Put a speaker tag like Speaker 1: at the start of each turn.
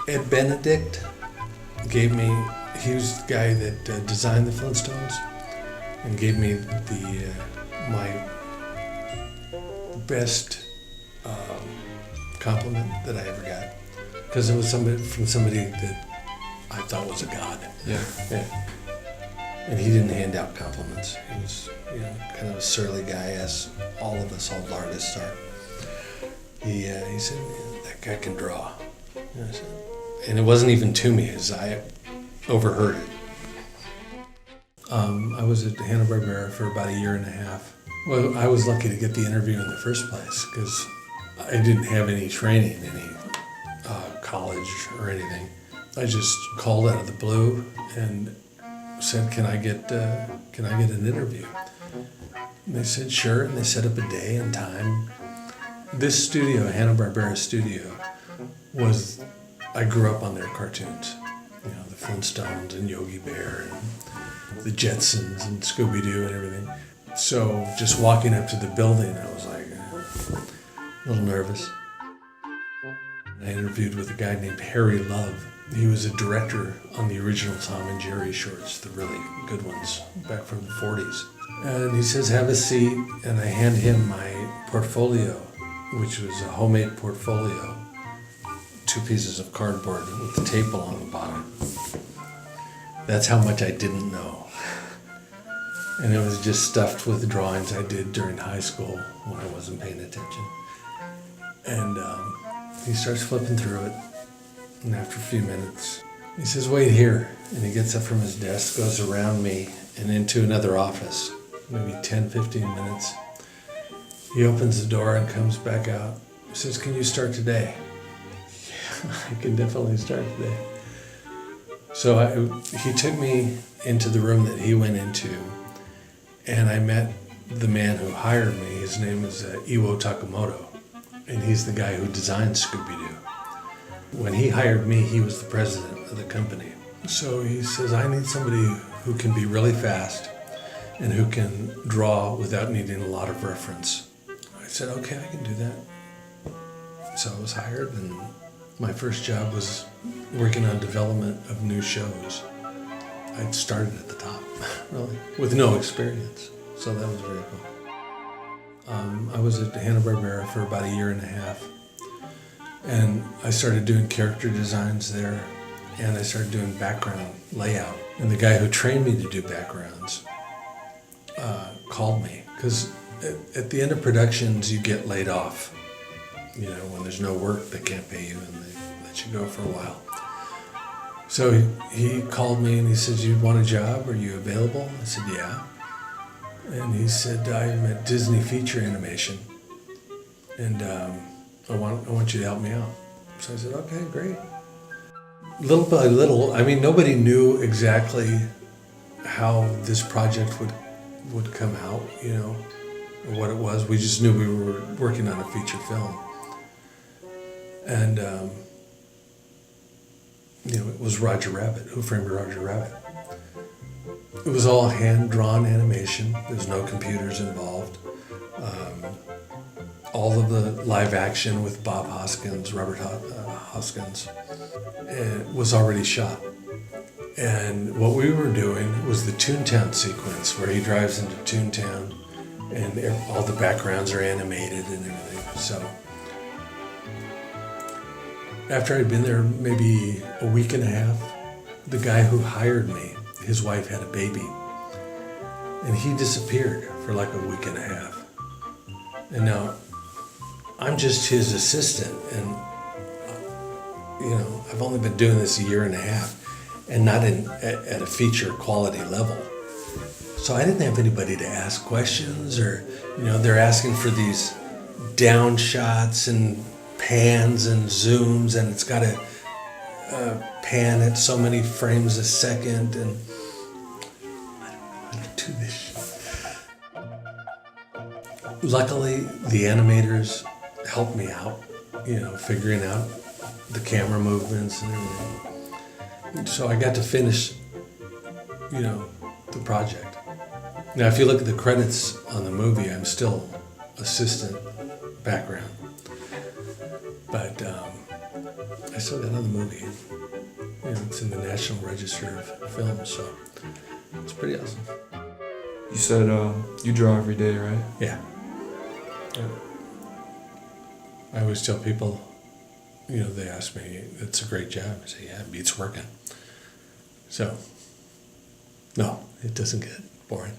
Speaker 1: Ed Benedict gave me, he was the guy that designed the Flintstones and gave me my best compliment that I ever got. Because it was from somebody that I thought was a god.
Speaker 2: Yeah.
Speaker 1: And he didn't hand out compliments. He was, kind of a surly guy, as all of us old artists are. He said, that guy can draw. And it wasn't even to me, as I overheard it. I was at Hanna-Barbera for about a year and a half. Well, I was lucky to get the interview in the first place because I didn't have any training, any college or anything. I just called out of the blue and said, "Can I get an interview?" And they said, "Sure," and they set up a day and time. This studio, Hanna-Barbera studio, I grew up on their cartoons. The Flintstones and Yogi Bear and the Jetsons and Scooby-Doo and everything. So just walking up to the building, I was like a little nervous. I interviewed with a guy named Harry Love. He was a director on the original Tom and Jerry shorts, the really good ones back from the 40s. And he says, "Have a seat," and I hand him my portfolio, which was a homemade portfolio, 2 pieces of cardboard with the tape along the bottom. That's how much I didn't know. And it was just stuffed with drawings I did during high school when I wasn't paying attention. And he starts flipping through it, and after a few minutes, he says, "Wait here." And he gets up from his desk, goes around me and into another office, maybe 10, 15 minutes. He opens the door and comes back out. He says, "Can you start today?" "Yeah, I can definitely start today." So he took me into the room that he went into, and I met the man who hired me. His name is Iwo Takamoto, and he's the guy who designed Scooby-Doo. When he hired me, he was the president of the company. So he says, "I need somebody who can be really fast and who can draw without needing a lot of reference." I said, "Okay, I can do that." So I was hired, and my first job was working on development of new shows. I'd started at the top, really, with no experience. So that was really cool. I was at Hanna-Barbera for about a year and a half, and I started doing character designs there, and I started doing background layout. And the guy who trained me to do backgrounds called me, because at the end of productions, you get laid off. When there's no work, they can't pay you, and they let you go for a while. So he called me and he said, "You want a job? Are you available?" I said, "Yeah." And he said, "I'm at Disney Feature Animation, and I want you to help me out." So I said, "Okay, great." Little by little, nobody knew exactly how this project would come out, or what it was. We just knew we were working on a feature film. And, it was Roger Rabbit, Who Framed Roger Rabbit. It was all hand-drawn animation. There was no computers involved. All of the live action with Bob Hoskins, Robert Hoskins, was already shot. And what we were doing was the Toontown sequence, where he drives into Toontown and all the backgrounds are animated and everything. So after I'd been there maybe a week and a half, the guy who hired me, his wife had a baby, and he disappeared for like a week and a half. And now I'm just his assistant, and I've only been doing this a year and a half, and not at a feature quality level. So I didn't have anybody to ask questions, or they're asking for these down shots and pans and zooms, and it's got to pan at so many frames a second, and I don't know how to do this shit. Luckily, the animators helped me out, figuring out the camera movements and everything. So I got to finish, the project. Now, if you look at the credits on the movie, I'm still assistant background. But I still got another movie. It's in the National Register of Films, so it's pretty awesome.
Speaker 2: You said you draw every day, right?
Speaker 1: Yeah. I always tell people, they ask me, it's a great job. I say, yeah, it beats working. So, no, it doesn't get boring.